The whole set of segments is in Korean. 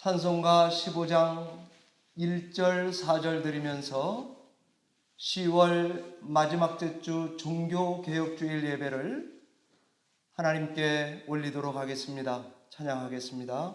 찬송가 15장 1절 4절 드리면서 10월 마지막 주 종교개혁주일 예배를 하나님께 올리도록 하겠습니다. 찬양하겠습니다.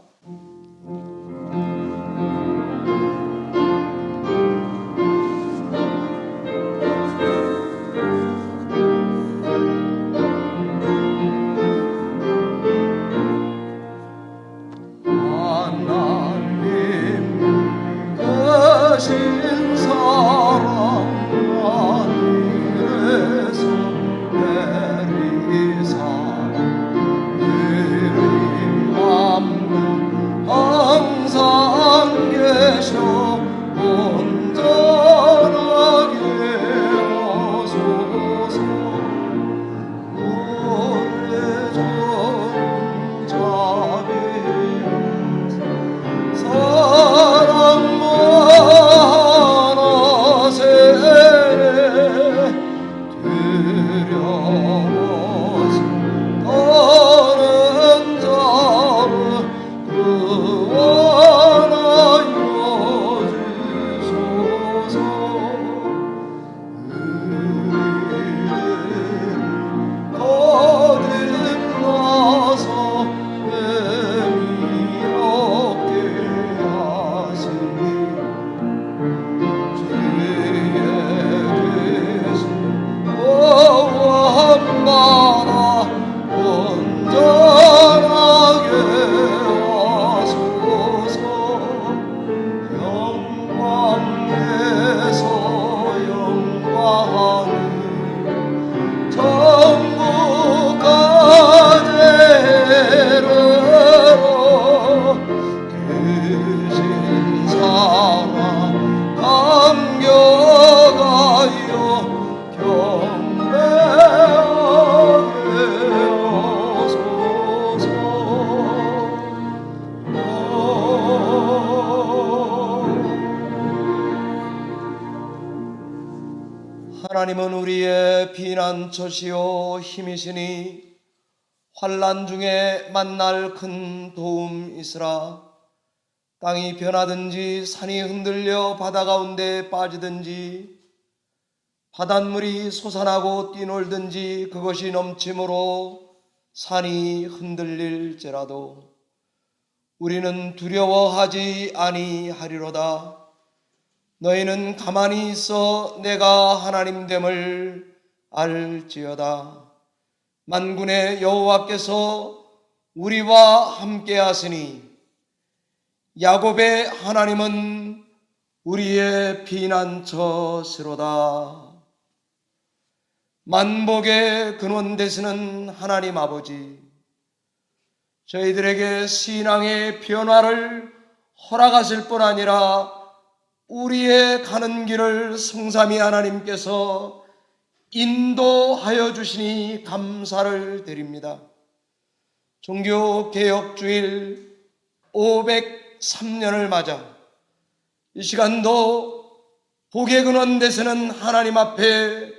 하나님은 우리의 피난처시요 힘이시니 환난 중에 만날 큰 도움이시라. 땅이 변하든지 산이 흔들려 바다 가운데 빠지든지 바닷물이 솟아나고 뛰놀든지 그것이 넘침으로 산이 흔들릴지라도 우리는 두려워하지 아니하리로다. 너희는 가만히 있어 내가 하나님됨을 알지어다. 만군의 여호와께서 우리와 함께 하시니 야곱의 하나님은 우리의 피난처시로다. 만복의 근원 되시는 하나님 아버지, 저희들에게 신앙의 변화를 허락하실 뿐 아니라 우리의 가는 길을 성삼위 하나님께서 인도하여 주시니 감사를 드립니다. 종교개혁주일 503년을 맞아 이 시간도 복의 근원 되시는 하나님 앞에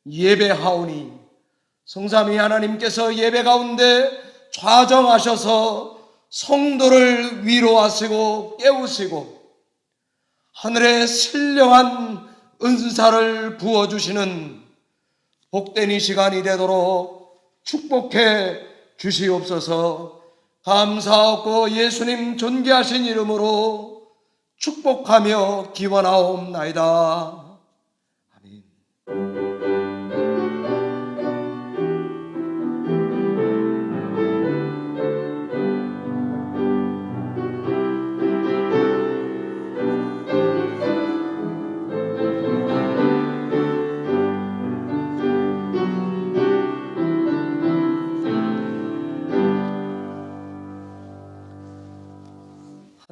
예배하오니 성삼위 하나님께서 예배 가운데 좌정하셔서 성도를 위로하시고 깨우시고 하늘의 신령한 은사를 부어주시는 복된 이 시간이 되도록 축복해 주시옵소서. 감사하고 예수님 존귀하신 이름으로 축복하며 기원하옵나이다. 아멘.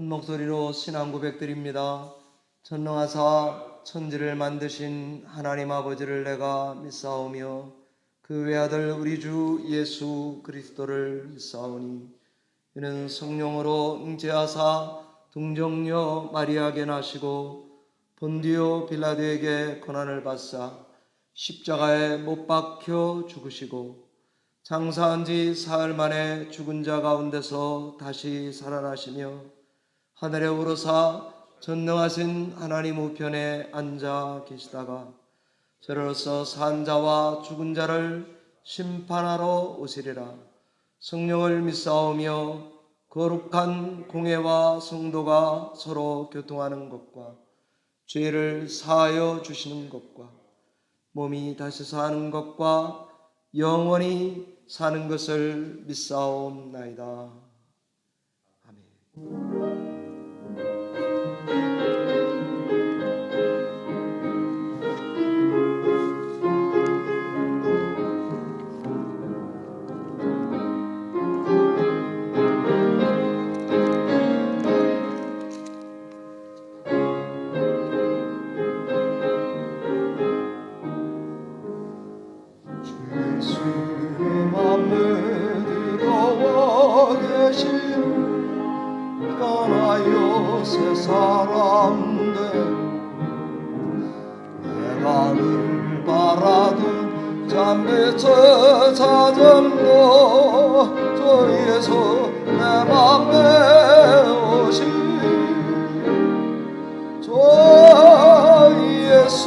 한 목소리로 신앙 고백드립니다. 전능하사 천지를 만드신 하나님 아버지를 내가 믿사오며 그 외아들 우리 주 예수 그리스도를 믿사오니 이는 성령으로 응재하사 동정녀 마리아에게 나시고 본디오 빌라도에게 고난을 받사 십자가에 못 박혀 죽으시고 장사한 지 사흘 만에 죽은 자 가운데서 다시 살아나시며 하늘에 오르사 전능하신 하나님 우편에 앉아 계시다가 저로서 산 자와 죽은 자를 심판하러 오시리라. 성령을 믿사오며 거룩한 공회와 성도가 서로 교통하는 것과 죄를 사하여 주시는 것과 몸이 다시 사는 것과 영원히 사는 것을 믿사옵나이다. 아멘. 주님 앞에 들어와 계시는 떠나요 새 사람들 내가 늘 바라던 잠비쳐 찾음도 저 예수 내 맘에 오시 저 예수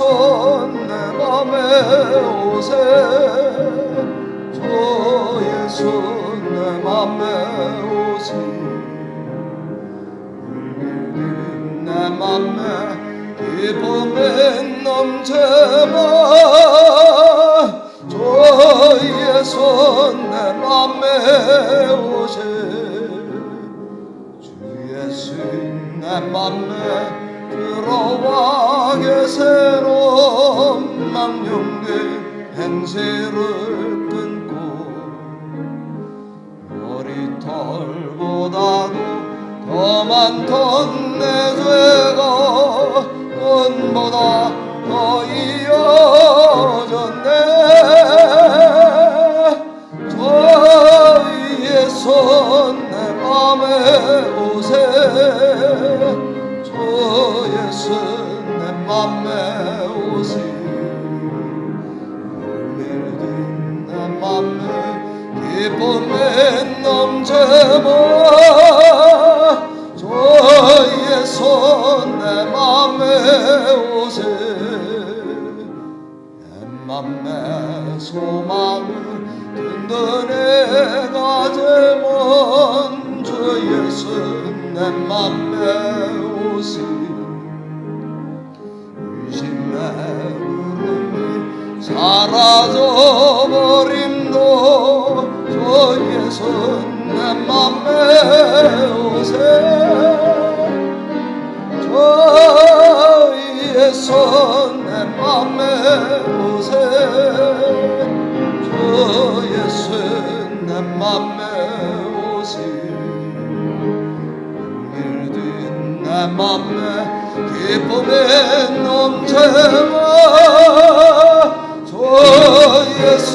내 맘에 오세 저 예수 내 맘에 오시 울밀린 내 맘에 기쁨이 넘쳐봐 저 예수 내 맘에 오시 주 예수 내 맘에 들어와 계세로 망령된 행세를 끊고 머리털보다도 더 많던 내 죄가 은보다 더 이어졌네 저 예수 내 맘에 오세 저 예수 내 맘에 오시 물밀린 내 맘에 기쁨에 넘쳐봐 저 예수 내 맘에 오세 내 맘에 소망을 든든히 가져본 저 예수 내 맘에 오시 의심의 구름이 사라져버림도 저 예수 내 맘에 오세 저 예수 내 맘에 오세 저 예수 내 맘에 오시 내 맘에 기쁨에 넘쳐봐 저 예수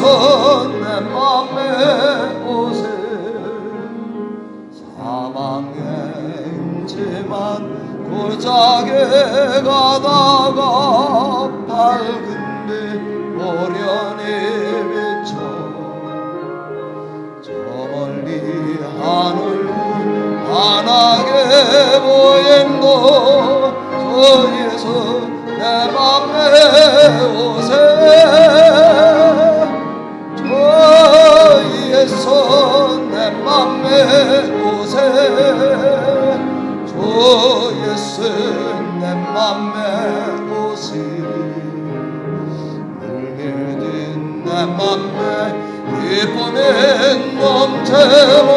내 맘에 오세 사망의 임지만 고작에 가다가 밝은 빛 오련히 비쳐 저 멀리 하늘 환하게 보임도 저 예수 내 맘에 오세 저 예수 내 맘에 오세 저 예수 내 맘에 오시 물밀린 내 맘에 기쁨에 넘쳐봐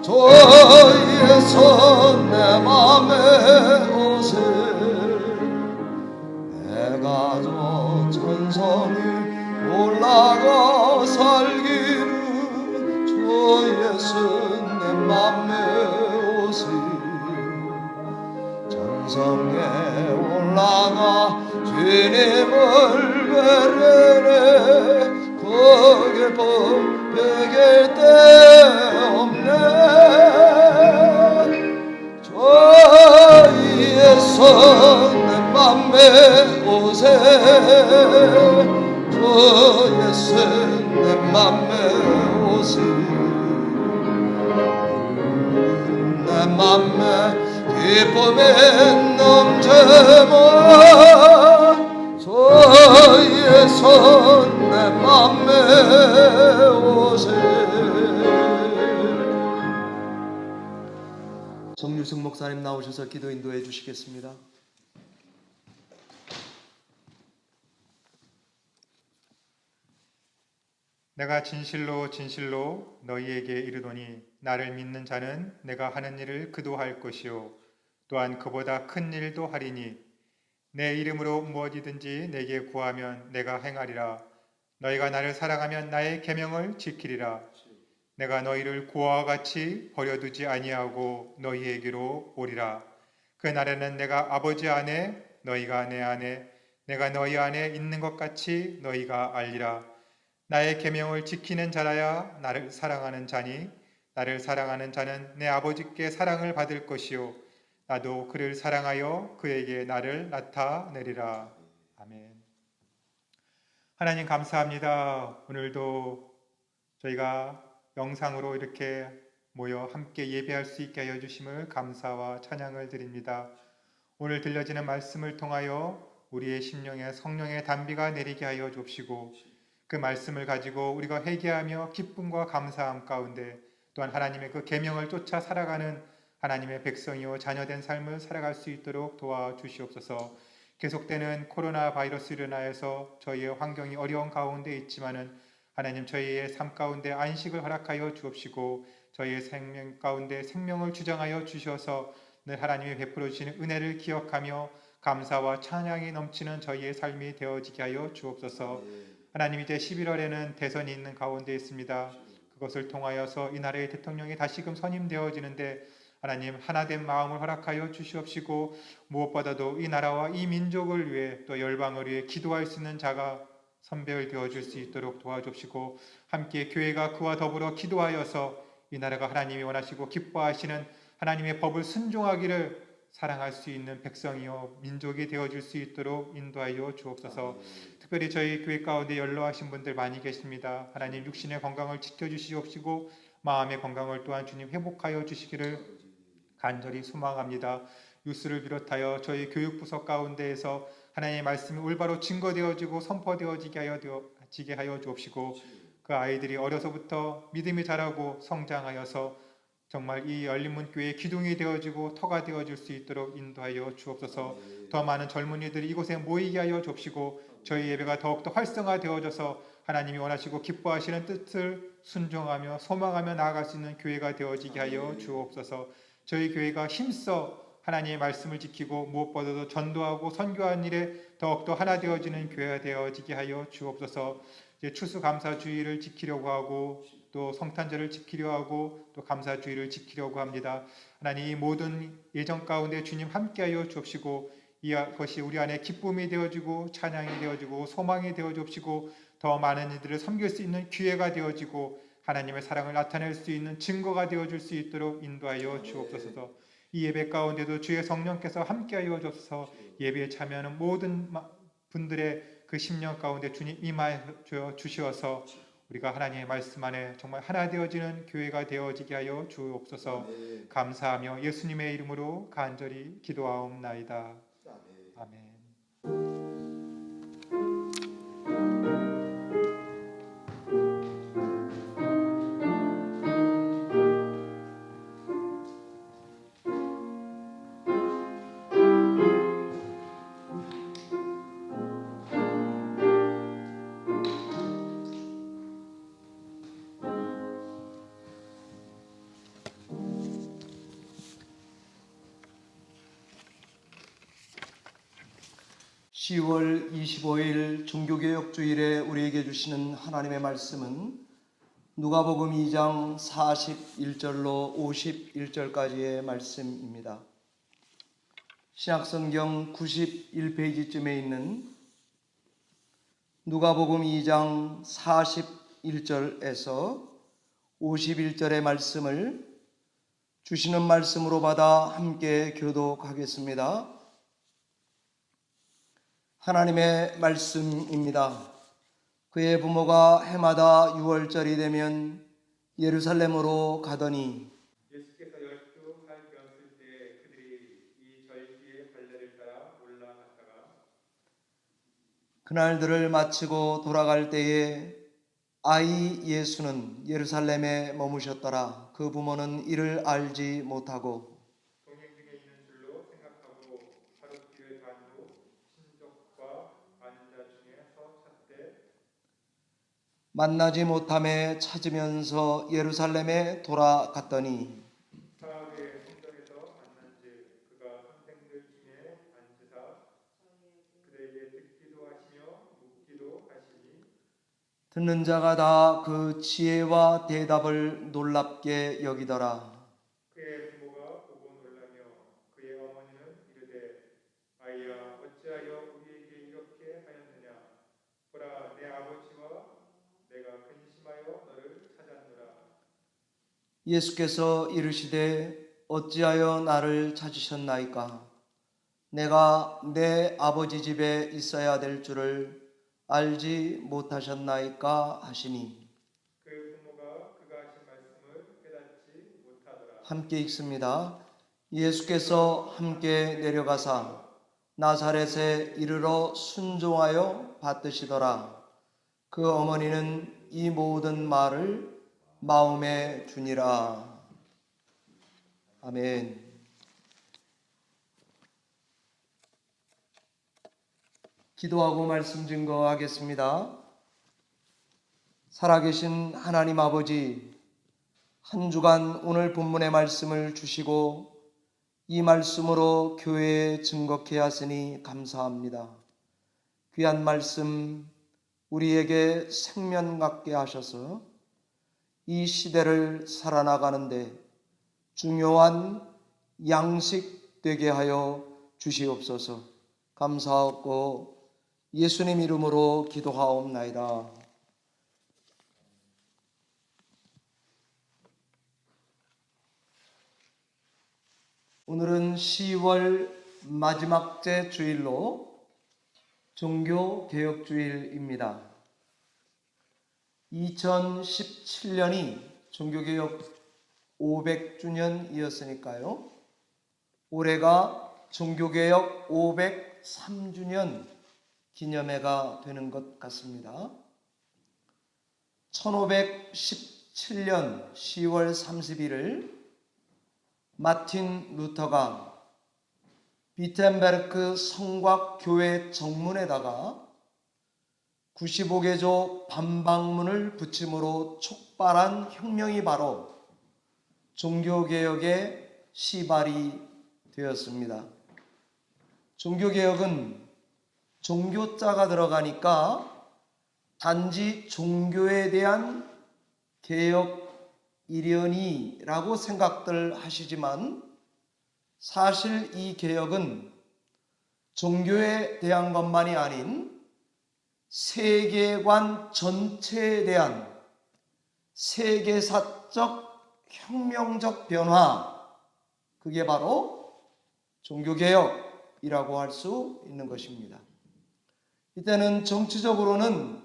저 예수 내 맘에 오세 내가 저 천성에 올라가 살기는 저 예수 내 맘에 오시 천성에 올라가 주님을 뵈려네 거기 베길 데 없네 저 예수 내 맘에 오세 저 예수 내 맘에 오시 내 맘에 기쁨이 넘쳐만 소위에서 내 맘에 오세. 정유승 목사님 나오셔서 기도 인도해 주시겠습니다. 내가 진실로 진실로 너희에게 이르노니 나를 믿는 자는 내가 하는 일을 그도 할 것이요 또한 그보다 큰 일도 하리니 내 이름으로 무엇이든지 내게 구하면 내가 행하리라. 너희가 나를 사랑하면 나의 계명을 지키리라. 내가 너희를 고아와 같이 버려두지 아니하고 너희에게로 오리라. 그 날에는 내가 아버지 안에 너희가 내 안에 내가 너희 안에 있는 것 같이 너희가 알리라. 나의 계명을 지키는 자라야 나를 사랑하는 자니 나를 사랑하는 자는 내 아버지께 사랑을 받을 것이요 나도 그를 사랑하여 그에게 나를 나타내리라. 아멘. 하나님 감사합니다. 오늘도 저희가 영상으로 이렇게 모여 함께 예배할 수 있게 하여 주심을 감사와 찬양을 드립니다. 오늘 들려지는 말씀을 통하여 우리의 심령에 성령의 단비가 내리게 하여 주옵시고 그 말씀을 가지고 우리가 회개하며 기쁨과 감사함 가운데 또한 하나님의 그 계명을 쫓아 살아가는 하나님의 백성이요 자녀된 삶을 살아갈 수 있도록 도와주시옵소서. 계속되는 코로나 바이러스로 인하여서 저희의 환경이 어려운 가운데 있지만은 하나님 저희의 삶 가운데 안식을 허락하여 주옵시고 저희의 생명 가운데 생명을 주장하여 주셔서 늘 하나님이 베풀어 주시는 은혜를 기억하며 감사와 찬양이 넘치는 저희의 삶이 되어지게 하여 주옵소서. 하나님 이제 11월에는 대선이 있는 가운데 있습니다. 그것을 통하여서 이 나라의 대통령이 다시금 선임되어지는데 하나님 하나된 마음을 허락하여 주시옵시고 무엇보다도 이 나라와 이 민족을 위해 또 열방을 위해 기도할 수 있는 자가 선별되어 줄 수 있도록 도와주시고 함께 교회가 그와 더불어 기도하여서 이 나라가 하나님이 원하시고 기뻐하시는 하나님의 법을 순종하기를 사랑할 수 있는 백성이요 민족이 되어줄 수 있도록 인도하여 주옵소서. 특별히 저희 교회 가운데 연로하신 분들 많이 계십니다. 하나님 육신의 건강을 지켜주시옵시고 마음의 건강을 또한 주님 회복하여 주시기를 간절히 소망합니다. 뉴스를 비롯하여 저희 교육부서 가운데에서 하나님의 말씀이 올바로 증거되어지고 선포되어지게 하여 주옵시고 그 아이들이 어려서부터 믿음이 자라고 성장하여서 정말 이 열린문 교회의 기둥이 되어지고 터가 되어질 수 있도록 인도하여 주옵소서. 더 많은 젊은이들이 이곳에 모이게 하여 주옵시고 저희 예배가 더욱더 활성화되어져서 하나님이 원하시고 기뻐하시는 뜻을 순종하며 소망하며 나아갈 수 있는 교회가 되어지게 하여 주옵소서. 저희 교회가 힘써 하나님의 말씀을 지키고 무엇보다도 전도하고 선교하는 일에 더욱더 하나 되어지는 교회가 되어지게 하여 주옵소서. 이제 추수감사주의를 지키려고 하고 또 성탄절을 지키려 하고 또 감사주의를 지키려고 합니다. 하나님 이 모든 예정 가운데 주님 함께하여 주옵시고 이것이 우리 안에 기쁨이 되어지고 찬양이 되어지고 소망이 되어 주옵시고 더 많은 이들을 섬길 수 있는 기회가 되어지고 하나님의 사랑을 나타낼 수 있는 증거가 되어줄 수 있도록 인도하여 주옵소서. 이 예배 가운데도 주의 성령께서 함께하여 주옵소서. 예배에 참여하는 모든 분들의 그 심령 가운데 주님 임하여 주시어서 우리가 하나님의 말씀 안에 정말 하나 되어지는 교회가 되어지게 하여 주옵소서. 감사하며 예수님의 이름으로 간절히 기도하옵나이다. 아멘. 10월 25일 종교개혁주일에 우리에게 주시는 하나님의 말씀은 누가복음 2장 41절로 51절까지의 말씀입니다. 신약성경 91페이지쯤에 있는 누가복음 2장 41절에서 51절의 말씀을 주시는 말씀으로 받아 함께 교독하겠습니다. 하나님의 말씀입니다. 그의 부모가 해마다 6월절이 되면 예루살렘으로 가더니 예수께서 12 할변 그날들을 마치고 돌아갈 때에 아이 예수는 예루살렘에 머무셨더라. 그 부모는 이를 알지 못하고 동행 중에 있는 줄로 생각하고 하루 뒤에 간후 친족과 아는 자 중에서 찾되 만나지 못함에 찾으면서 예루살렘에 돌아갔더니 사흘의 성전에서 만난즉 그가 선생들 중에 앉으사 그들에게 듣기도 하시며 묻기도 하시니 듣는 자가 다 그 지혜와 대답을 놀랍게 여기더라. 그의 부모가 보고 놀라며 그의 어머니는 이르되 아이야 어찌하여 우리에게 이렇게 하였느냐 보라 내 아버지와 내가 근심하여 너를 찾았노라. 예수께서 이르시되 어찌하여 나를 찾으셨나이까? 내가 내 아버지 집에 있어야 될 줄을 알지 못하셨나이까 하시니 그 부모가 그가 하신 말씀을 깨닫지 못하더라. 함께 읽습니다. 예수께서 함께 내려가사 나사렛에 이르러 순종하여 받드시더라. 그 어머니는 이 모든 말을 마음에 두니라. 아멘. 기도하고 말씀 증거하겠습니다. 살아계신 하나님 아버지, 한 주간 오늘 본문의 말씀을 주시고 이 말씀으로 교회에 증거케 하시니 감사합니다. 귀한 말씀 우리에게 생명 갖게 하셔서 이 시대를 살아나가는데 중요한 양식 되게 하여 주시옵소서. 감사하고 예수님 이름으로 기도하옵나이다. 오늘은 10월 마지막째 주일로 종교개혁주일입니다. 2017년이 종교개혁 500주년이었으니까요. 올해가 종교개혁 503주년 기념해가 되는 것 같습니다. 1517년 10월 31일 마틴 루터가 비텐베르크 성곽교회 정문에다가 95개조 반박문을 붙임으로 촉발한 혁명이 바로 종교개혁의 시발이 되었습니다. 종교개혁은 종교자가 들어가니까 단지 종교에 대한 개혁 일련이라고 생각들 하시지만 사실 이 개혁은 종교에 대한 것만이 아닌 세계관 전체에 대한 세계사적 혁명적 변화, 그게 바로 종교개혁이라고 할 수 있는 것입니다. 이때는 정치적으로는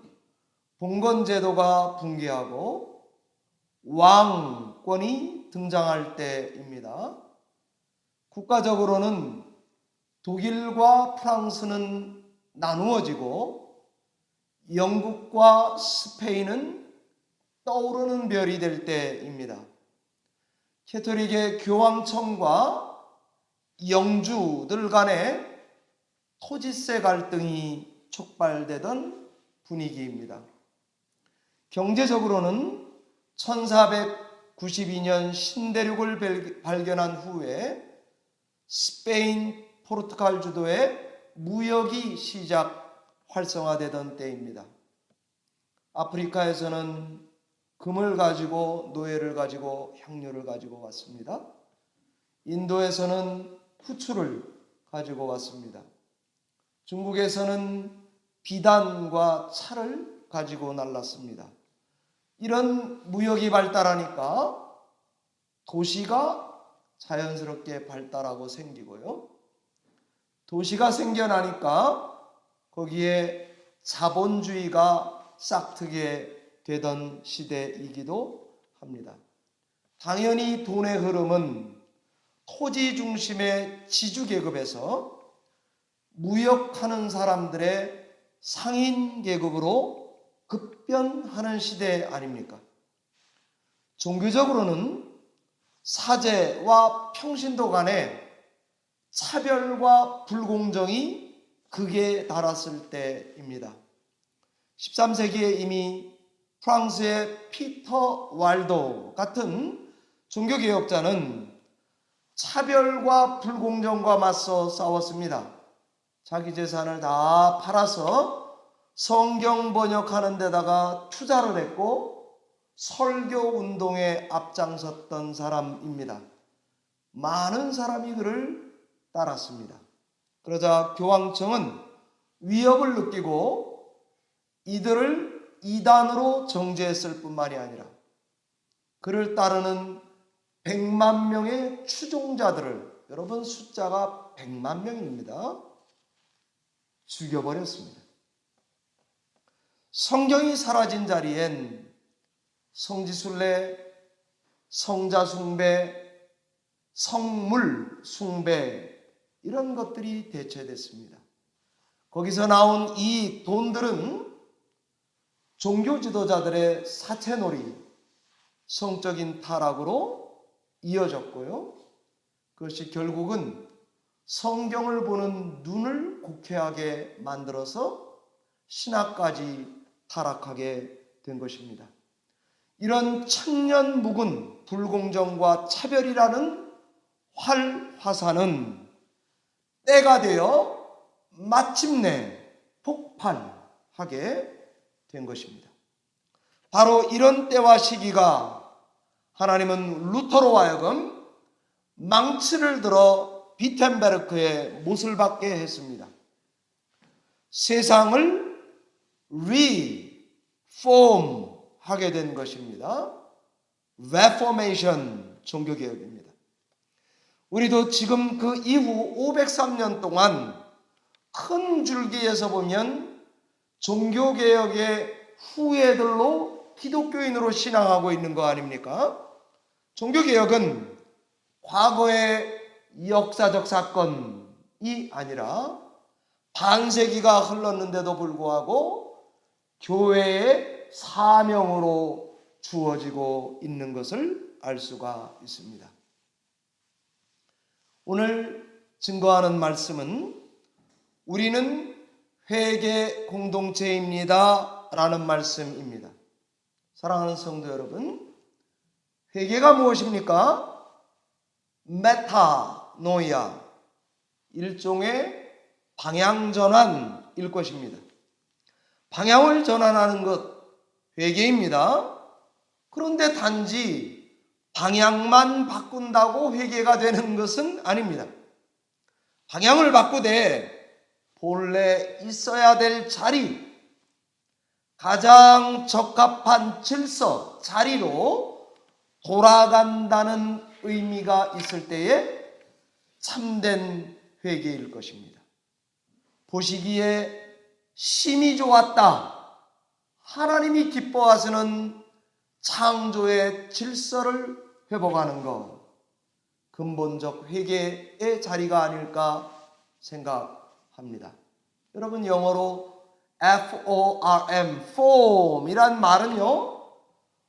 봉건제도가 붕괴하고 왕권이 등장할 때입니다. 국가적으로는 독일과 프랑스는 나누어지고 영국과 스페인은 떠오르는 별이 될 때입니다. 캐토릭의 교황청과 영주들 간의 토지세 갈등이 촉발되던 분위기입니다. 경제적으로는 1492년 신대륙을 발견한 후에 스페인, 포르투갈 주도의 무역이 활성화되던 때입니다. 아프리카에서는 금을 가지고 노예를 가지고 향료를 가지고 왔습니다. 인도에서는 후추를 가지고 왔습니다. 중국에서는 비단과 차를 가지고 날랐습니다. 이런 무역이 발달하니까 도시가 자연스럽게 발달하고 생기고요. 도시가 생겨나니까 거기에 자본주의가 싹트게 되던 시대이기도 합니다. 당연히 돈의 흐름은 토지 중심의 지주계급에서 무역하는 사람들의 상인 계급으로 급변하는 시대 아닙니까? 종교적으로는 사제와 평신도 간에 차별과 불공정이 극에 달았을 때입니다. 13세기에 이미 프랑스의 피터 왈도 같은 종교개혁자는 차별과 불공정과 맞서 싸웠습니다. 자기 재산을 다 팔아서 성경 번역하는 데다가 투자를 했고 설교 운동에 앞장섰던 사람입니다. 많은 사람이 그를 따랐습니다. 그러자 교황청은 위협을 느끼고 이들을 이단으로 정죄했을 뿐만이 아니라 그를 따르는 100만 명의 추종자들을, 여러분 숫자가 100만 명입니다, 죽여버렸습니다. 성경이 사라진 자리엔 성지순례, 성자숭배, 성물 숭배 이런 것들이 대체됐습니다. 거기서 나온 이 돈들은 종교 지도자들의 사채놀이, 성적인 타락으로 이어졌고요. 그것이 결국은 성경을 보는 눈을 곡해하게 만들어서 신학까지 타락하게 된 것입니다. 이런 천년 묵은 불공정과 차별이라는 활화산은 때가 되어 마침내 폭발하게 된 것입니다. 바로 이런 때와 시기가 하나님은 루터로 하여금 망치를 들어 비텐베르크의 못을 받게 했습니다. 세상을 리폼하게 된 것입니다. 레포메이션 종교개혁입니다. 우리도 지금 그 이후 503년 동안 큰 줄기에서 보면 종교개혁의 후예들로 기독교인으로 신앙하고 있는 거 아닙니까? 종교개혁은 과거의 역사적 사건이 아니라 반세기가 흘렀는데도 불구하고 교회의 사명으로 주어지고 있는 것을 알 수가 있습니다. 오늘 증거하는 말씀은 우리는 회개 공동체입니다 라는 말씀입니다. 사랑하는 성도 여러분, 회개가 무엇입니까? 메타노이아, 일종의 방향전환일 것입니다. 방향을 전환하는 것, 회개입니다. 그런데 단지 방향만 바꾼다고 회개가 되는 것은 아닙니다. 방향을 바꾸되 본래 있어야 될 자리, 가장 적합한 질서, 자리로 돌아간다는 의미가 있을 때에 참된 회개일 것입니다. 보시기에 심히 좋았다, 하나님이 기뻐하시는 창조의 질서를 회복하는 것, 근본적 회개의 자리가 아닐까 생각합니다. 여러분, 영어로 FORM, form이란 말은요,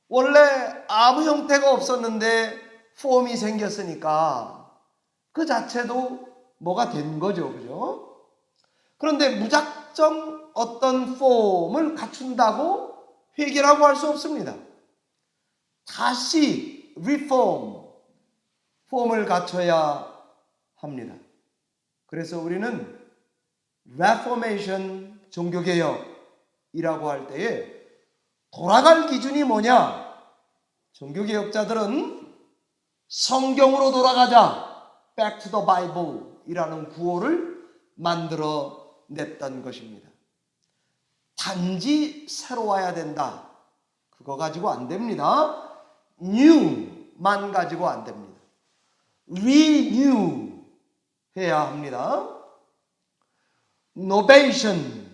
원래 아무 형태가 없었는데 폼이 생겼으니까 그 자체도 뭐가 된 거죠, 그죠? 그런데 무작정 어떤 폼을 갖춘다고 회개라고 할 수 없습니다. 다시 reform, 폼을 갖춰야 합니다. 그래서 우리는 reformation, 종교개혁이라고 할 때에 돌아갈 기준이 뭐냐? 종교개혁자들은 성경으로 돌아가자, back to the Bible 이라는 구호를 만들어 냈던 것입니다. 단지 새로 와야 된다, 그거 가지고 안 됩니다. new만 가지고 안 됩니다. renew 해야 합니다. novation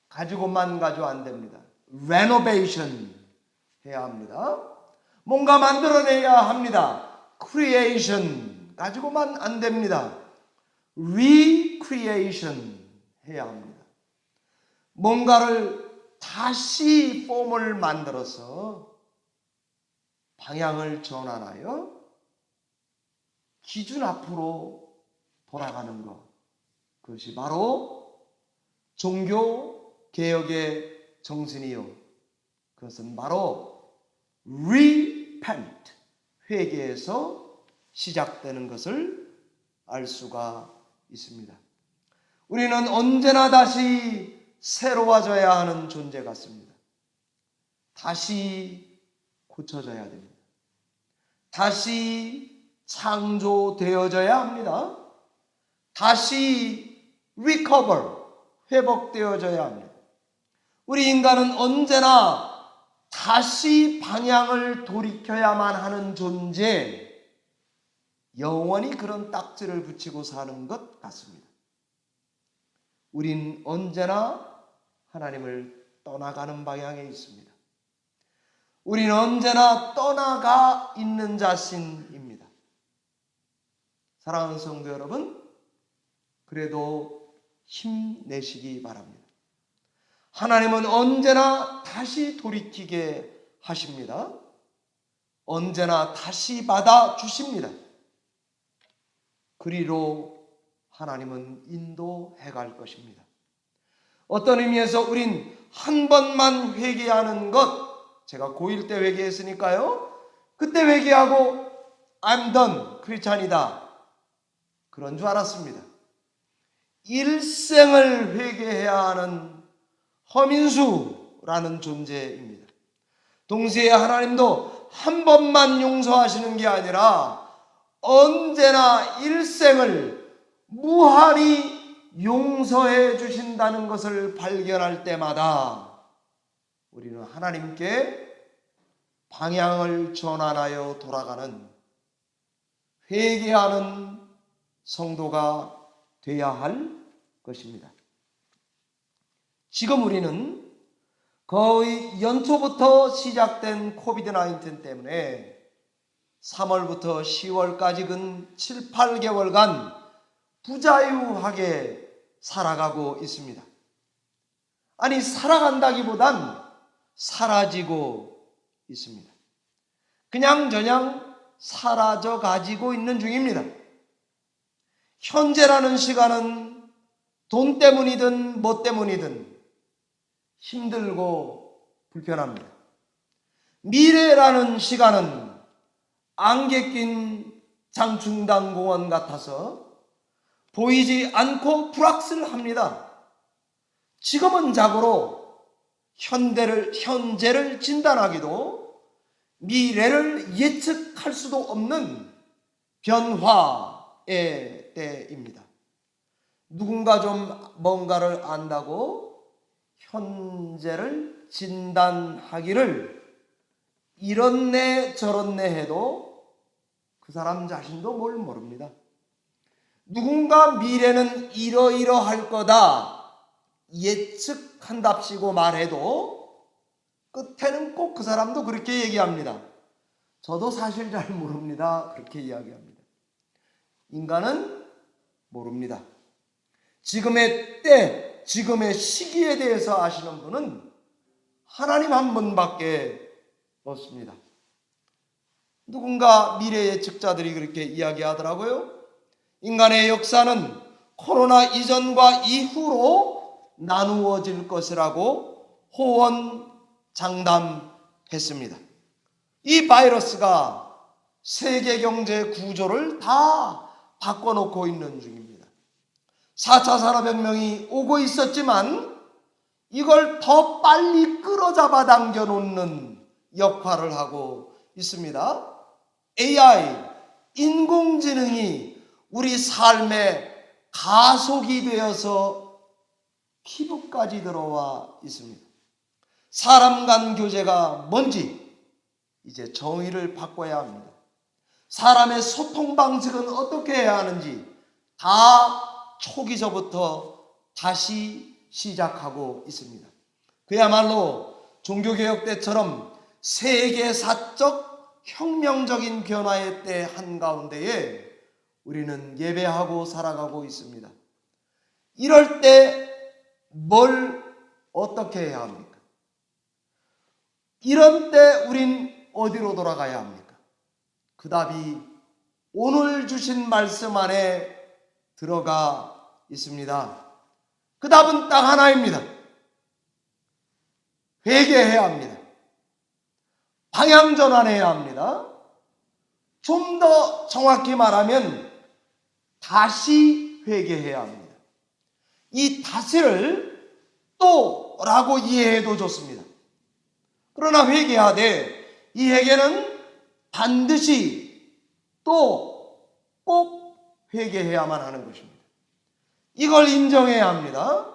가지고만 가지고 안 됩니다. renovation 해야 합니다. 뭔가 만들어내야 합니다. creation 가지고만 안 됩니다. recreation 해야 합니다. 뭔가를 다시 폼을 만들어서 방향을 전환하여 기준 앞으로 돌아가는 것, 그것이 바로 종교 개혁의 정신이요, 그것은 바로 repent, 회개에서 시작되는 것을 알 수가 있습니다. 우리는 언제나 다시 새로워져야 하는 존재 같습니다. 다시 고쳐져야 됩니다. 다시 창조되어져야 합니다. 다시 recover, 회복되어져야 합니다. 우리 인간은 언제나 다시 방향을 돌이켜야만 하는 존재, 영원히 그런 딱지를 붙이고 사는 것 같습니다. 우린 언제나 하나님을 떠나가는 방향에 있습니다. 우리는 언제나 떠나가 있는 자신입니다. 사랑하는 성도 여러분, 그래도 힘내시기 바랍니다. 하나님은 언제나 다시 돌이키게 하십니다. 언제나 다시 받아주십니다. 그리로 하나님은 인도해 갈 것입니다. 어떤 의미에서 우린 한 번만 회개하는 것, 제가 고1 때 회개했으니까요, 그때 회개하고 I'm done, 크리스찬이다, 그런 줄 알았습니다. 일생을 회개해야 하는 허민수라는 존재입니다. 동시에 하나님도 한 번만 용서하시는 게 아니라 언제나 일생을 무한히 용서해 주신다는 것을 발견할 때마다 우리는 하나님께 방향을 전환하여 돌아가는, 회개하는 성도가 되어야 할 것입니다. 지금 우리는 거의 연초부터 시작된 코비드-19 때문에 3월부터 10월까지 근 7, 8개월간 부자유하게 살아가고 있습니다. 아니, 살아간다기보단 사라지고 있습니다. 그냥저냥 사라져 가지고 있는 중입니다. 현재라는 시간은 돈 때문이든 뭐 때문이든 힘들고 불편합니다. 미래라는 시간은 안개 낀 장충당 공원 같아서 보이지 않고 불확실합니다. 지금은 자고로 현재를 진단하기도 미래를 예측할 수도 없는 변화의 때입니다. 누군가 좀 뭔가를 안다고 현재를 진단하기를 이렇네 저렇네 해도 그 사람 자신도 뭘 모릅니다. 누군가 미래는 이러이러할 거다 예측한답시고 말해도 끝에는 꼭 그 사람도 그렇게 얘기합니다. 저도 사실 잘 모릅니다. 그렇게 이야기합니다. 인간은 모릅니다. 지금의 때, 지금의 시기에 대해서 아시는 분은 하나님 한 분밖에 없습니다. 누군가 미래 예측자들이 그렇게 이야기하더라고요. 인간의 역사는 코로나 이전과 이후로 나누어질 것이라고 호언장담했습니다. 이 바이러스가 세계 경제 구조를 다 바꿔놓고 있는 중입니다. 4차 산업혁명이 오고 있었지만 이걸 더 빨리 끌어잡아 당겨놓는 역할을 하고 있습니다. AI, 인공지능이 우리 삶의 가속이 되어서 피부까지 들어와 있습니다. 사람 간 교제가 뭔지 이제 정의를 바꿔야 합니다. 사람의 소통 방식은 어떻게 해야 하는지 다 초기서부터 다시 시작하고 있습니다. 그야말로 종교개혁 때처럼 세계사적 혁명적인 변화의 때 한가운데에 우리는 예배하고 살아가고 있습니다. 이럴 때 뭘 어떻게 해야 합니까? 이런 때 우린 어디로 돌아가야 합니까? 그 답이 오늘 주신 말씀 안에 들어가 있습니다. 그 답은 딱 하나입니다. 회개해야 합니다. 방향 전환해야 합니다. 좀 더 정확히 말하면 다시 회개해야 합니다. 이 다시를 또라고 이해해도 좋습니다. 그러나 회개하되 이 회개는 반드시 또 꼭 회개해야만 하는 것입니다. 이걸 인정해야 합니다.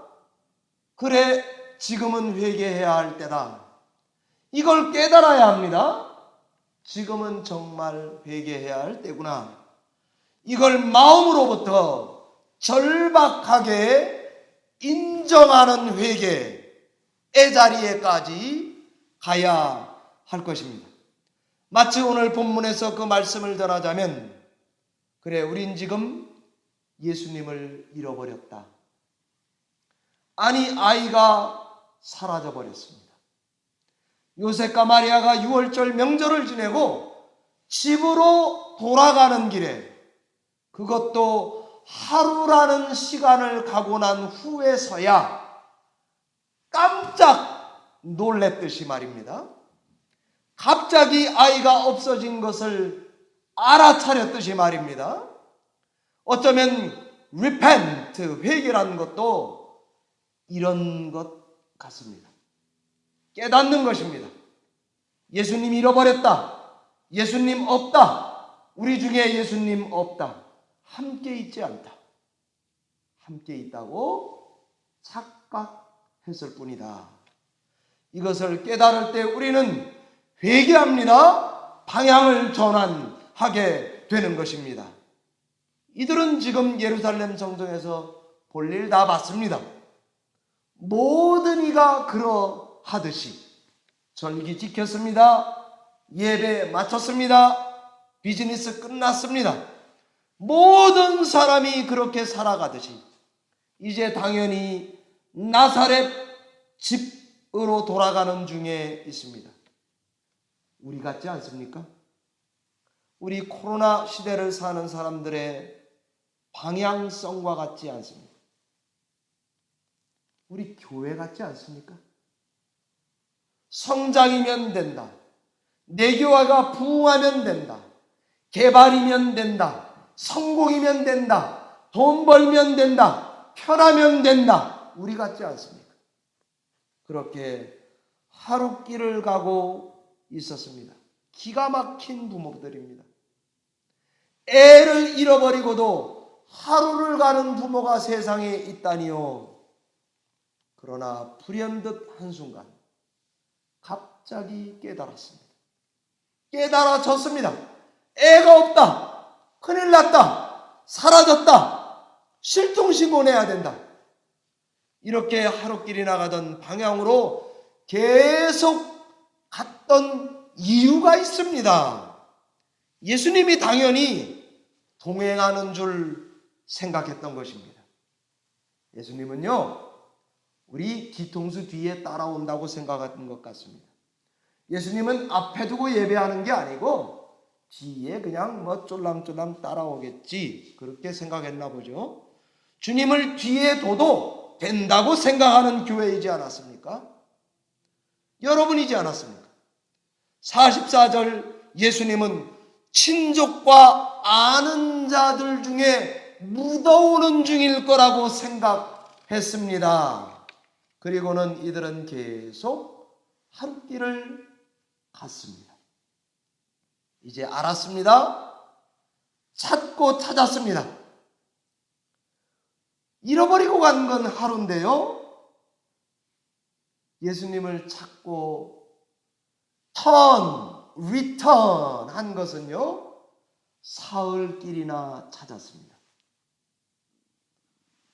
그래, 지금은 회개해야 할 때다. 이걸 깨달아야 합니다. 지금은 정말 회개해야 할 때구나. 이걸 마음으로부터 절박하게 인정하는 회개의 자리에까지 가야 할 것입니다. 마치 오늘 본문에서 그 말씀을 전하자면, 그래, 우린 지금 예수님을 잃어버렸다. 아니, 아이가 사라져 버렸습니다. 요셉과 마리아가 유월절 명절을 지내고 집으로 돌아가는 길에, 그것도 하루라는 시간을 가고 난 후에서야 깜짝 놀랬듯이 말입니다. 갑자기 아이가 없어진 것을 알아차렸듯이 말입니다. 어쩌면 repent, 회개라는 것도 이런 것 같습니다. 깨닫는 것입니다. 예수님 잃어버렸다. 예수님 없다. 우리 중에 예수님 없다. 함께 있지 않다. 함께 있다고 착각했을 뿐이다. 이것을 깨달을 때 우리는 회개합니다. 방향을 전환하게 되는 것입니다. 이들은 지금 예루살렘 성전에서 볼일 다 봤습니다. 모든 이가 그러하듯이 절기 지켰습니다. 예배 마쳤습니다. 비즈니스 끝났습니다. 모든 사람이 그렇게 살아가듯이 이제 당연히 나사렛 집으로 돌아가는 중에 있습니다. 우리 같지 않습니까? 우리 코로나 시대를 사는 사람들의 방향성과 같지 않습니까? 우리 교회 같지 않습니까? 성장이면 된다. 내 교회가 부흥하면 된다. 개발이면 된다. 성공이면 된다. 돈 벌면 된다. 편하면 된다. 우리 같지 않습니까? 그렇게 하루길을 가고 있었습니다. 기가 막힌 부모들입니다. 애를 잃어버리고도 하루를 가는 부모가 세상에 있다니요. 그러나 불현듯 한순간 갑자기 깨달았습니다. 깨달아졌습니다. 애가 없다. 큰일 났다. 사라졌다. 실종신고 내야 된다. 이렇게 하루길이 나가던 방향으로 계속 갔던 이유가 있습니다. 예수님이 당연히 동행하는 줄 생각했던 것입니다. 예수님은요, 우리 뒤통수 뒤에 따라온다고 생각했던 것 같습니다. 예수님은 앞에 두고 예배하는 게 아니고 뒤에 그냥 쫄랑쫄랑 따라오겠지, 그렇게 생각했나 보죠. 주님을 뒤에 둬도 된다고 생각하는 교회이지 않았습니까? 여러분이지 않았습니까? 44절 예수님은 친족과 아는 자들 중에 묻어오는 중일 거라고 생각했습니다. 그리고는 이들은 계속 하루길을 갔습니다. 이제 알았습니다. 찾고 찾았습니다. 잃어버리고 간 건 하루인데요, 예수님을 찾고 리턴 한 것은요, 사흘길이나 찾았습니다.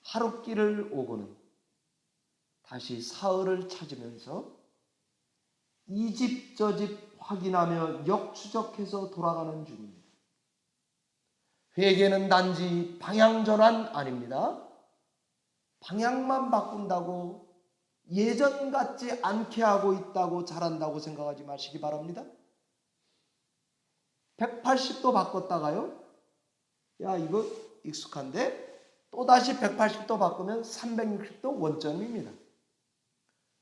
하루길을 오고는 다시 사흘을 찾으면서 이 집 저 집 확인하며 역추적해서 돌아가는 중입니다. 회개는 단지 방향 전환 아닙니다. 방향만 바꾼다고 예전 같지 않게 하고 있다고 잘한다고 생각하지 마시기 바랍니다. 180도 바꿨다가요, 야 이거 익숙한데? 또다시 180도 바꾸면 360도 원점입니다.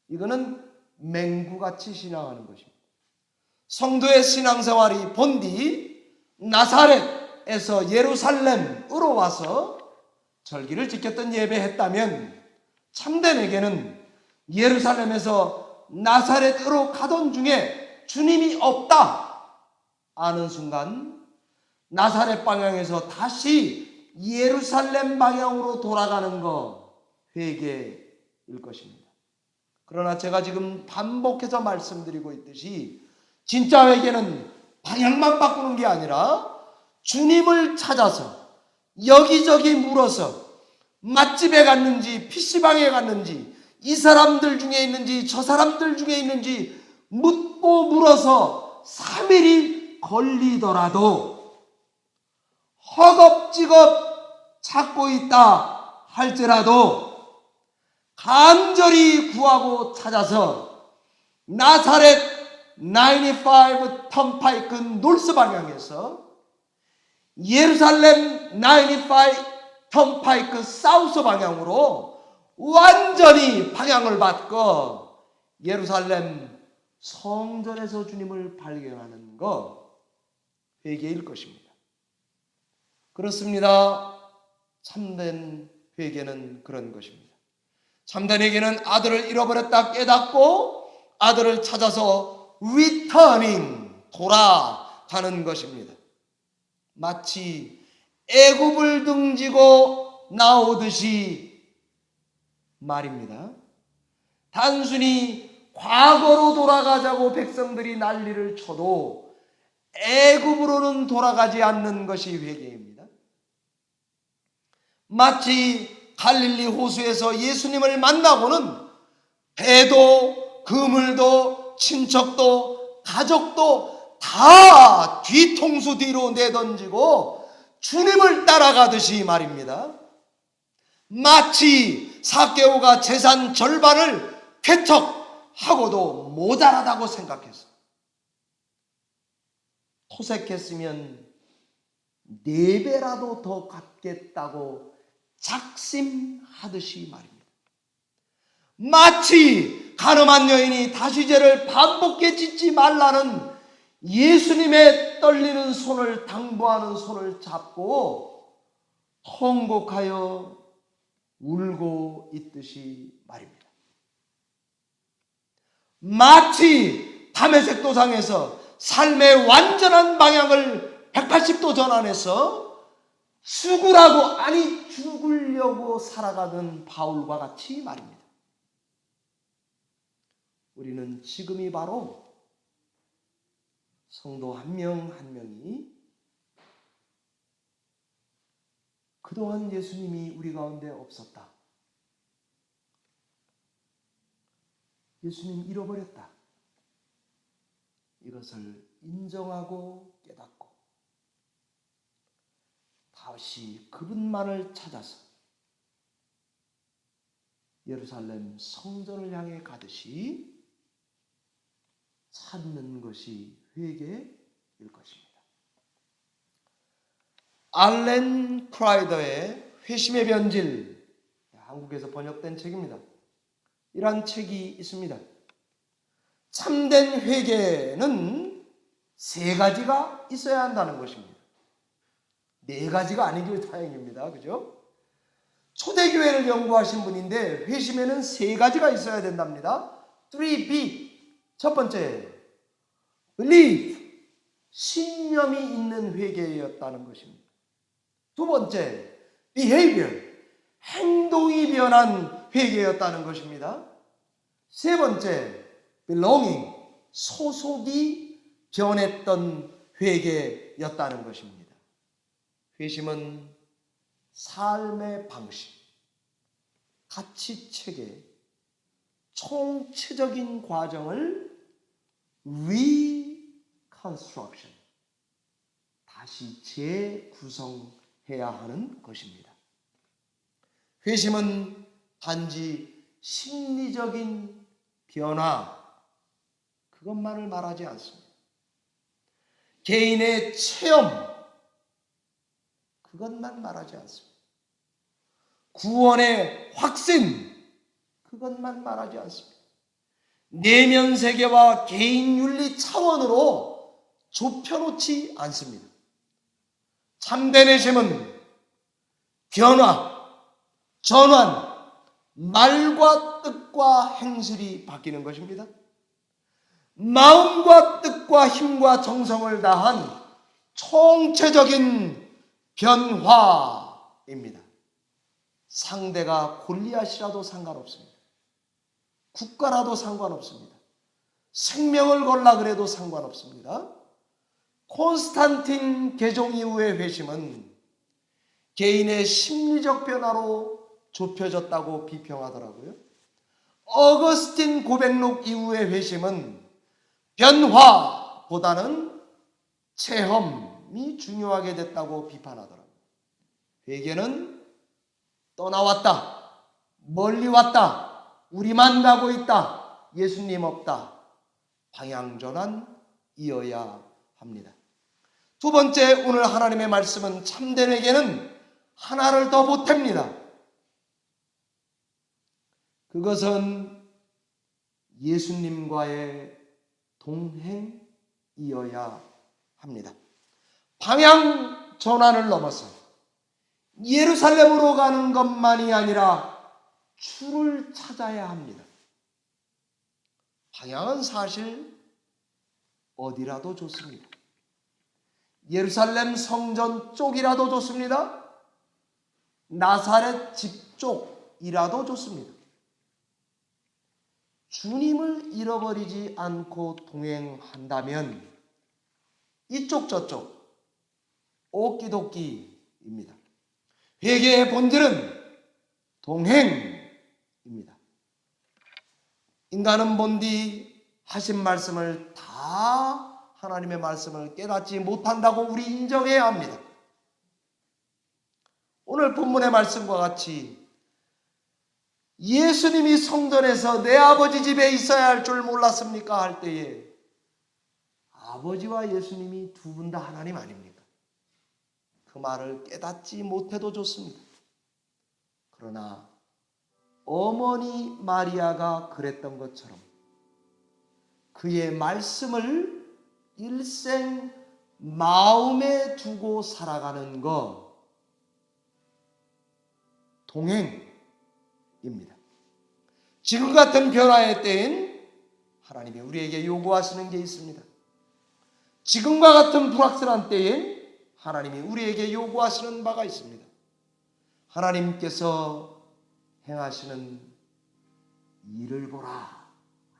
이거는 맹구같이 신앙하는 것입니다. 성도의 신앙생활이 본디 나사렛에서 예루살렘으로 와서 절기를 지켰던 예배했다면, 참된에게는 예루살렘에서 나사렛으로 가던 중에 주님이 없다 아는 순간 나사렛 방향에서 다시 예루살렘 방향으로 돌아가는 거 회개일 것입니다. 그러나 제가 지금 반복해서 말씀드리고 있듯이 진짜 회개는 방향만 바꾸는 게 아니라 주님을 찾아서 여기저기 물어서 맛집에 갔는지 PC방에 갔는지 이 사람들 중에 있는지 저 사람들 중에 있는지 묻고 물어서 3일이 걸리더라도 허겁지겁 찾고 있다 할지라도 간절히 구하고 찾아서 나사렛 95 턴파이크 노스 방향에서 예루살렘 95 턴파이크 사우스 방향으로 완전히 방향을 바꿔 예루살렘 성전에서 주님을 발견하는 것 회개일 것입니다. 그렇습니다. 참된 회개는 그런 것입니다. 참된 회개는 아들을 잃어버렸다 깨닫고 아들을 찾아서 리터닝 돌아가는 것입니다. 마치 애굽을 등지고 나오듯이 말입니다. 단순히 과거로 돌아가자고 백성들이 난리를 쳐도 애굽으로는 돌아가지 않는 것이 회개입니다. 마치 갈릴리 호수에서 예수님을 만나고는 배도 그물도 친척도 가족도 다 뒤통수 뒤로 내던지고 주님을 따라가듯이 말입니다. 마치 삭개오가 재산 절반을 쾌척하고도 모자라다고 생각해서 토색했으면 4배라도 더 갚겠다고 작심하듯이 말입니다. 마치 가늠한 여인이 다시 죄를 반복해 짓지 말라는 예수님의 떨리는 손을 당부하는 손을 잡고 통곡하여 울고 있듯이 말입니다. 마치 다메섹 도상에서 삶의 완전한 방향을 180도 전환해서 죽으라고 아니 죽으려고 살아가는 바울과 같이 말입니다. 우리는 지금이 바로 성도 한 명 한 명이 그동안 예수님이 우리 가운데 없었다, 예수님 잃어버렸다, 이것을 인정하고 깨닫고 다시 그분만을 찾아서 예루살렘 성전을 향해 가듯이 찾는 것이 회개일 것입니다. 알렌 크라이더의 회심의 변질, 한국에서 번역된 책입니다. 이러한 책이 있습니다. 참된 회개는 3가지가 있어야 한다는 것입니다. 4가지가 아니길 다행입니다. 그죠? 초대교회를 연구하신 분인데 회심에는 3가지가 있어야 된답니다. 3B. 첫 번째, belief, 신념이 있는 회개였다는 것입니다. 두 번째, behavior, 행동이 변한 회개였다는 것입니다. 세 번째, belonging, 소속이 변했던 회개였다는 것입니다. 회심은 삶의 방식, 가치체계, 총체적인 과정을 reconstruction, 다시 재구성해야 하는 것입니다. 회심은 단지 심리적인 변화, 그것만을 말하지 않습니다. 개인의 체험, 그것만 말하지 않습니다. 구원의 확신, 그것만 말하지 않습니다. 내면 세계와 개인 윤리 차원으로 좁혀놓지 않습니다. 참된 회심은 변화, 전환, 말과 뜻과 행실이 바뀌는 것입니다. 마음과 뜻과 힘과 정성을 다한 총체적인 변화입니다. 상대가 골리앗이라도 상관없습니다. 국가라도 상관없습니다. 생명을 걸라 그래도 상관없습니다. 콘스탄틴 개종 이후의 회심은 개인의 심리적 변화로 좁혀졌다고 비평하더라고요. 어거스틴 고백록 이후의 회심은 변화보다는 체험이 중요하게 됐다고 비판하더라고요. 회개는 떠나왔다, 멀리 왔다, 우리만 가고 있다, 예수님 없다, 방향전환이어야 합니다. 두 번째, 오늘 하나님의 말씀은 참된 회개는 하나를 더 보탭니다. 그것은 예수님과의 동행이어야 합니다. 방향 전환을 넘어서 예루살렘으로 가는 것만이 아니라 주를 찾아야 합니다. 방향은 사실 어디라도 좋습니다. 예루살렘 성전 쪽이라도 좋습니다. 나사렛 집 쪽이라도 좋습니다. 주님을 잃어버리지 않고 동행한다면 이쪽 저쪽 오끼도끼입니다. 회개의 본질은 동행입니다. 인간은 본디 하신 말씀을 다 하나님의 말씀을 깨닫지 못한다고 우리 인정해야 합니다. 오늘 본문의 말씀과 같이 예수님이 성전에서 내 아버지 집에 있어야 할 줄 몰랐습니까? 할 때에 아버지와 예수님이 두 분 다 하나님 아닙니까? 그 말을 깨닫지 못해도 좋습니다. 그러나 어머니 마리아가 그랬던 것처럼 그의 말씀을 일생 마음에 두고 살아가는 것, 동행입니다. 지금 같은 변화의 때엔 하나님이 우리에게 요구하시는 게 있습니다. 지금과 같은 불확실한 때엔 하나님이 우리에게 요구하시는 바가 있습니다. 하나님께서 행하시는 일을 보라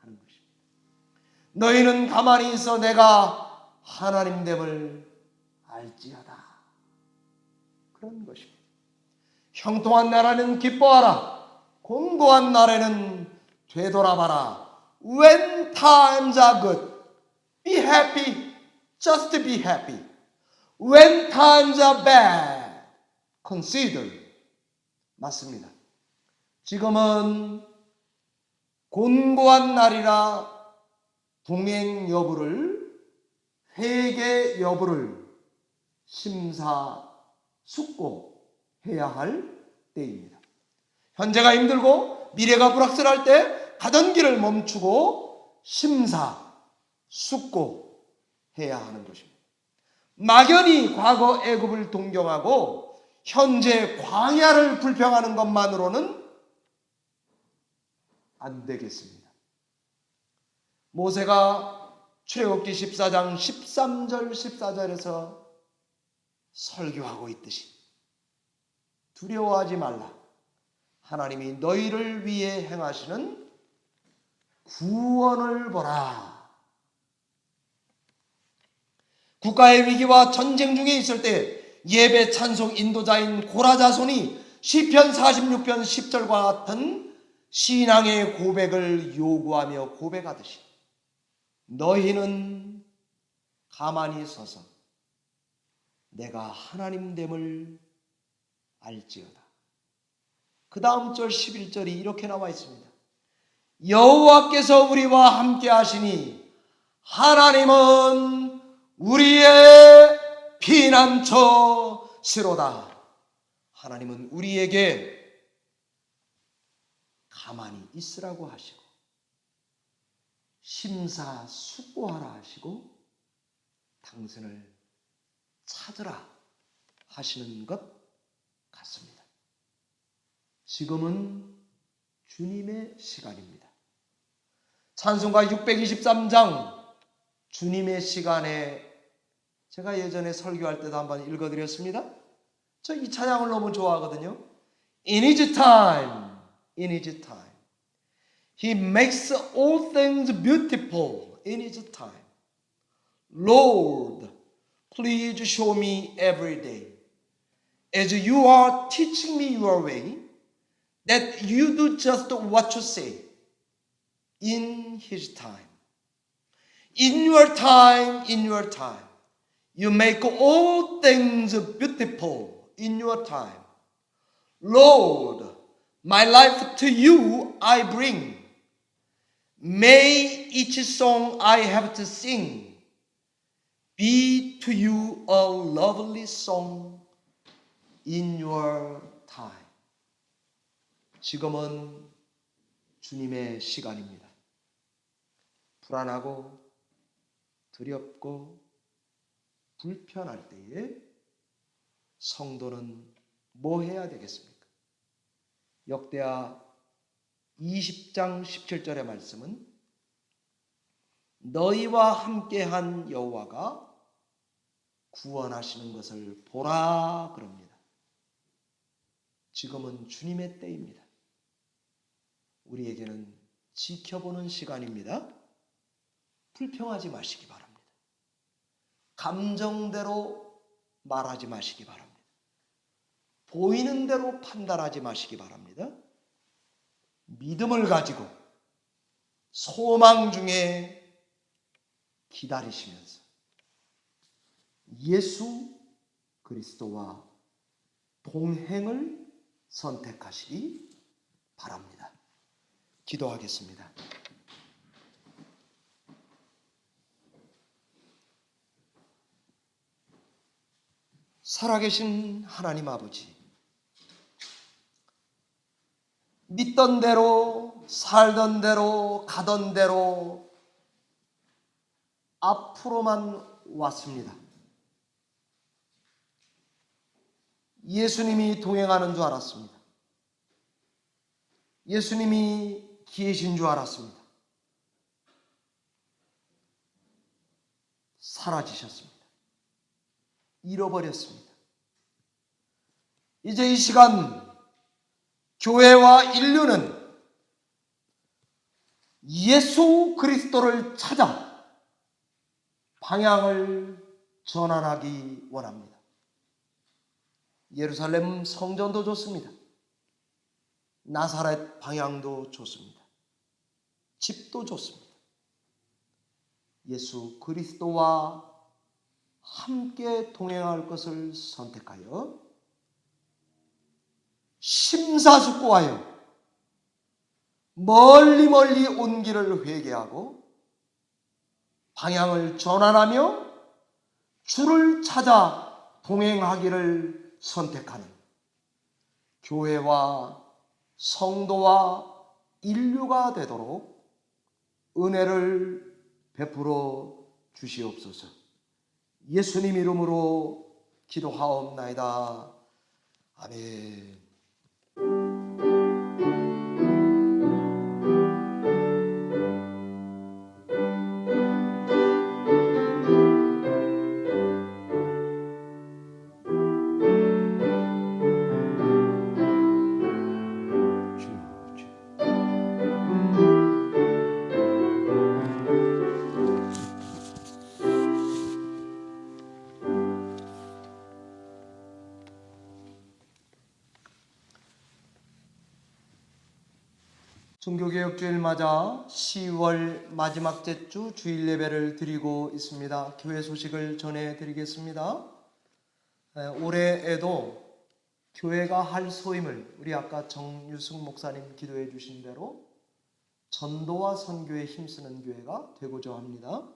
하는 것입니다. 너희는 가만히 있어 내가 하나님됨을 알지어다. 그런 것입니다. 형통한 나라는 기뻐하라. 곤고한 날에는 되돌아봐라. When times are good, be happy, just be happy. When times are bad, consider. 맞습니다. 지금은 곤고한 날이라 동행 여부를, 회개 여부를 심사숙고해야 할 때입니다. 현재가 힘들고 미래가 불확실할 때 가던 길을 멈추고 심사숙고해야 하는 것입니다. 막연히 과거 애굽을 동경하고 현재 광야를 불평하는 것만으로는 안 되겠습니다. 모세가 출애굽기 14장 13절 14절에서 설교하고 있듯이 두려워하지 말라. 하나님이 너희를 위해 행하시는 구원을 보라. 국가의 위기와 전쟁 중에 있을 때 예배 찬송 인도자인 고라자손이 시편 46편 10절과 같은 신앙의 고백을 요구하며 고백하듯이 너희는 가만히 서서 내가 하나님됨을 알지어다. 그 다음 절 11절이 이렇게 나와 있습니다. 여호와께서 우리와 함께 하시니 하나님은 우리의 피난처시로다. 하나님은 우리에게 가만히 있으라고 하시고 심사숙고하라 하시고 당신을 찾으라 하시는 것 같습니다. 지금은 주님의 시간입니다. 찬송가 623장 주님의 시간에 제가 예전에 설교할 때도 한번 읽어드렸습니다. 저 이 찬양을 너무 좋아하거든요. In His time, in His time. He makes all things beautiful in His time. Lord, please show me every day, as you are teaching me your way, that you do just what you say in His time. In your time, in your time. You make all things beautiful in your time. Lord, my life to you I bring. May each song I have to sing be to you a lovely song in your time. 지금은 주님의 시간입니다. 불안하고 두렵고 불편할 때에 성도는 뭐 해야 되겠습니까? 역대하 20장 17절의 말씀은 너희와 함께한 여호와가 구원하시는 것을 보라 그럽니다. 지금은 주님의 때입니다. 우리에게는 지켜보는 시간입니다. 불평하지 마시기 바랍니다. 감정대로 말하지 마시기 바랍니다. 보이는 대로 판단하지 마시기 바랍니다. 믿음을 가지고 소망 중에 기다리시면서 예수 그리스도와 동행을 선택하시기 바랍니다. 기도하겠습니다. 살아계신 하나님 아버지, 믿던 대로 살던 대로 가던 대로 앞으로만 왔습니다. 예수님이 동행하는 줄 알았습니다. 예수님이 계신 줄 알았습니다. 사라지셨습니다. 잃어버렸습니다. 이제 이 시간 교회와 인류는 예수 그리스도를 찾아 방향을 전환하기 원합니다. 예루살렘 성전도 좋습니다. 나사렛 방향도 좋습니다. 집도 좋습니다. 예수 그리스도와 함께 동행할 것을 선택하여 심사숙고하여 멀리 온 길을 회개하고 방향을 전환하며 주를 찾아 동행하기를 선택하는 교회와 성도와 인류가 되도록 은혜를 베풀어 주시옵소서. 예수님 이름으로 기도하옵나이다. 아멘. 종교개혁주일 맞아 10월 마지막 주 주일 예배를 드리고 있습니다. 교회 소식을 전해드리겠습니다. 올해에도 교회가 할 소임을 우리 아까 정유승 목사님 기도해 주신 대로 전도와 선교에 힘쓰는 교회가 되고자 합니다.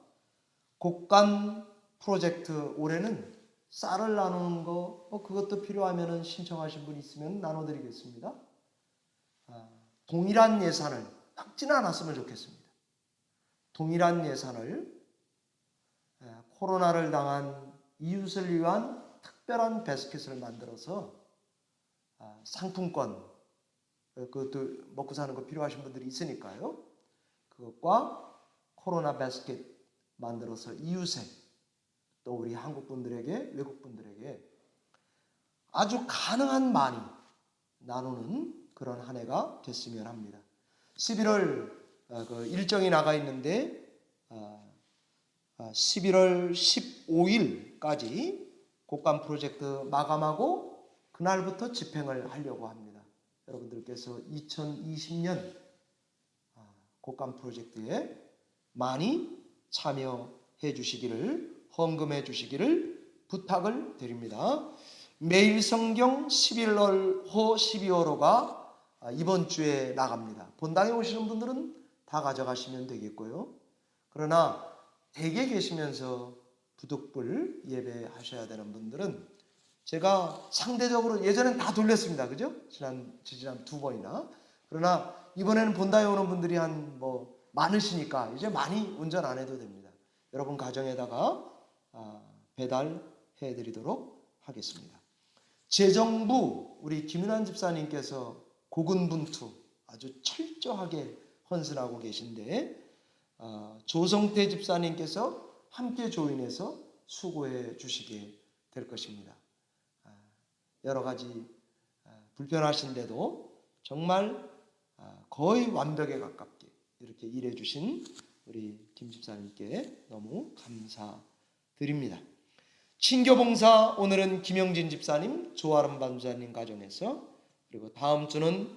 곡간 프로젝트 올해는 쌀을 나누는 거 그것도 필요하면 신청하신 분 있으면 나눠드리겠습니다. 동일한 예산을 깎지는 않았으면 좋겠습니다. 동일한 예산을 코로나를 당한 이웃을 위한 특별한 바스켓을 만들어서 상품권, 그것도 먹고 사는 거 필요하신 분들이 있으니까요. 그것과 코로나 바스켓 만들어서 이웃에, 또 우리 한국 분들에게, 외국 분들에게 아주 가능한 많이 나누는 그런 한 해가 됐으면 합니다. 11월 그 일정이 나가 있는데 11월 15일까지 곡간 프로젝트 마감하고 그날부터 집행을 하려고 합니다. 여러분들께서 2020년 곡간 프로젝트에 많이 참여해 주시기를, 헌금해 주시기를 부탁을 드립니다. 매일 성경 11월호 12월호가 이번 주에 나갑니다. 본당에 오시는 분들은 다 가져가시면 되겠고요. 그러나 댁에 계시면서 부득불 예배하셔야 되는 분들은 제가 상대적으로 예전엔 다 돌렸습니다. 그죠? 지난 두 번이나. 그러나 이번에는 본당에 오는 분들이 많으시니까 이제 많이 운전 안 해도 됩니다. 여러분 가정에다가 배달해 드리도록 하겠습니다. 재정부 우리 김윤환 집사님께서 고군분투 아주 철저하게 헌신하고 계신데 조성태 집사님께서 함께 조인해서 수고해 주시게 될 것입니다. 여러 가지 불편하신데도 정말 거의 완벽에 가깝게 이렇게 일해 주신 우리 김 집사님께 너무 감사드립니다. 친교봉사 오늘은 김영진 집사님, 조아름 반주사님 가정에서, 그리고 다음 주는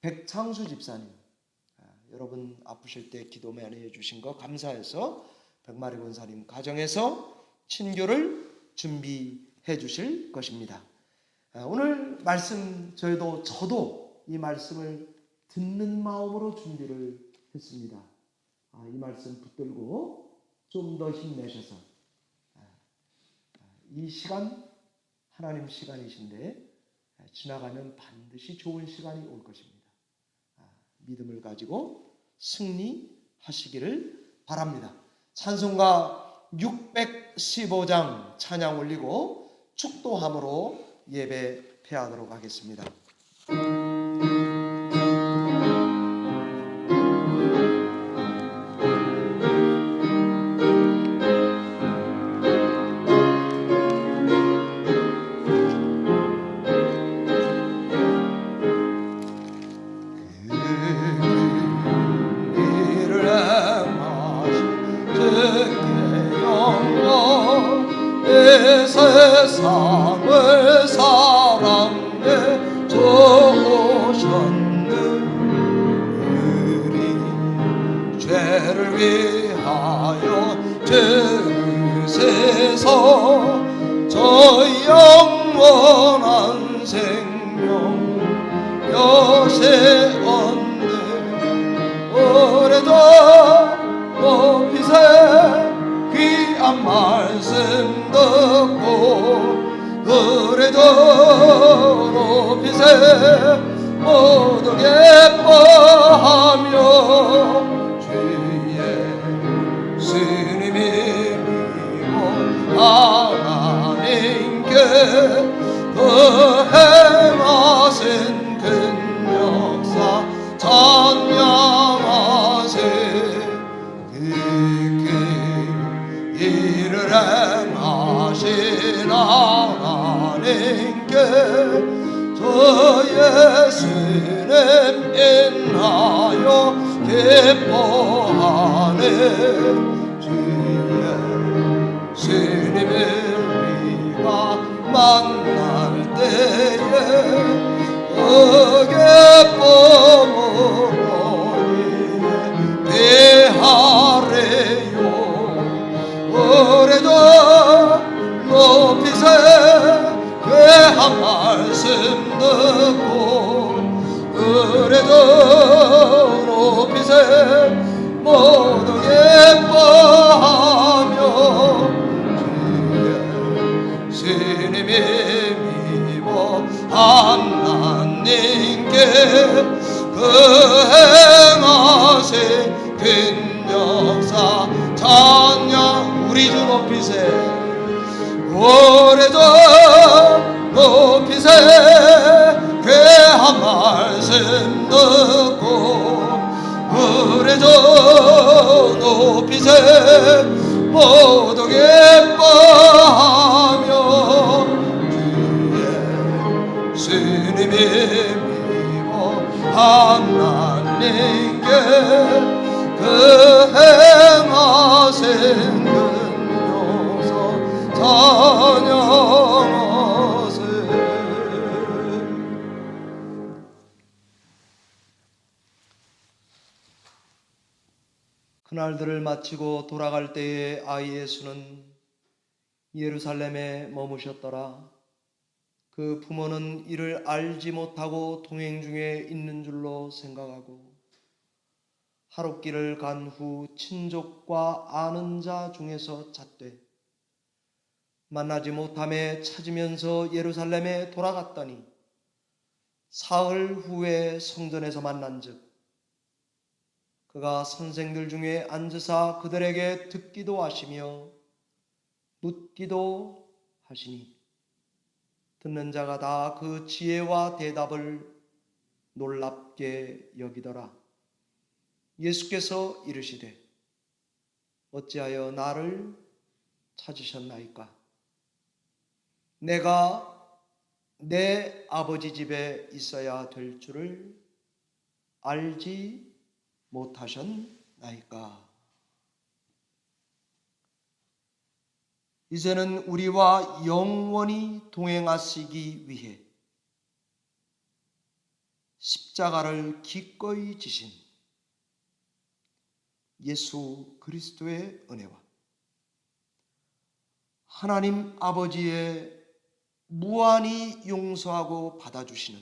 백창수 집사님, 여러분 아프실 때 기도 많이 해주신 거 감사해서 백마리 권사님 가정에서 친교를 준비해 주실 것입니다. 오늘 말씀 저도 이 말씀을 듣는 마음으로 준비를 했습니다. 이 말씀 붙들고 좀 더 힘내셔서 이 시간 하나님 시간이신데 지나가면 반드시 좋은 시간이 올 것입니다. 믿음을 가지고 승리하시기를 바랍니다. 찬송가 615장 찬양 올리고 축도함으로 예배 패하도록 하겠습니다. 세상을 사랑해 주셨는 우리 죄를 위하여 죄르세서 저 영원한 생명 여세 얻네. 오래도 높이세 귀한 말씀 듣고 그래도 높이세 모두 기뻐하며 주의 스님이 믿고 하나님께 그 행하신 큰 역사 찬양하세. 이를 행하신 하나님께 저 예수님 인하여 기뻐하네. 주의 주님을 우리가 만날 때에 그 기쁨으로 대하래요. 오래도 높이세 괴한 말씀 듣고 그래도 높이세 높이세 모두 예뻐하며 주의 신임이 미워 하나님께 그 행하신 큰 역사 찬양 우리 주 높이세 오래전 높이세 귀한 말씀 듣고 오래전 높이세 모두 예뻐하며 주의 스님이 미워 하나님께 그 행하신 그 역사 찬양하세. 그날들을 마치고 돌아갈 때에 아이 예수는 예루살렘에 머무셨더라. 그 부모는 이를 알지 못하고 동행 중에 있는 줄로 생각하고 하룻길을 간 후 친족과 아는 자 중에서 찾되 만나지 못함에 찾으면서 예루살렘에 돌아갔더니 사흘 후에 성전에서 만난즉 그가 선생들 중에 앉으사 그들에게 듣기도 하시며 묻기도 하시니 듣는 자가 다 그 지혜와 대답을 놀랍게 여기더라. 예수께서 이르시되 어찌하여 나를 찾으셨나이까? 내가 내 아버지 집에 있어야 될 줄을 알지 못하셨나이까? 이제는 우리와 영원히 동행하시기 위해 십자가를 기꺼이 지신 예수 그리스도의 은혜와 하나님 아버지의 무한히 용서하고 받아주시는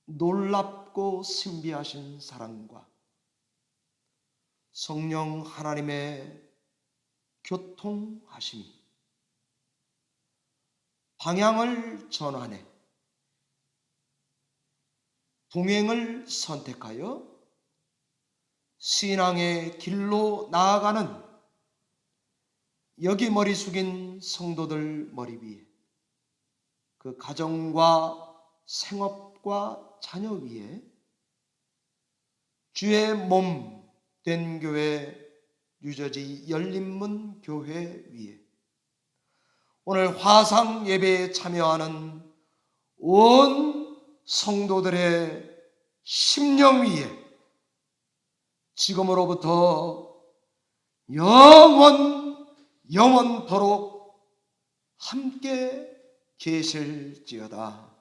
놀랍고 신비하신 사랑과 성령 하나님의 교통하심이 방향을 전환해 동행을 선택하여 신앙의 길로 나아가는 여기 머리 숙인 성도들 머리 위에 그 가정과 생업과 자녀 위에 주의 몸 된 교회 유저지 열린문 교회 위에 오늘 화상 예배에 참여하는 온 성도들의 심령 위에 지금으로부터 영원토록 함께 계실지어다.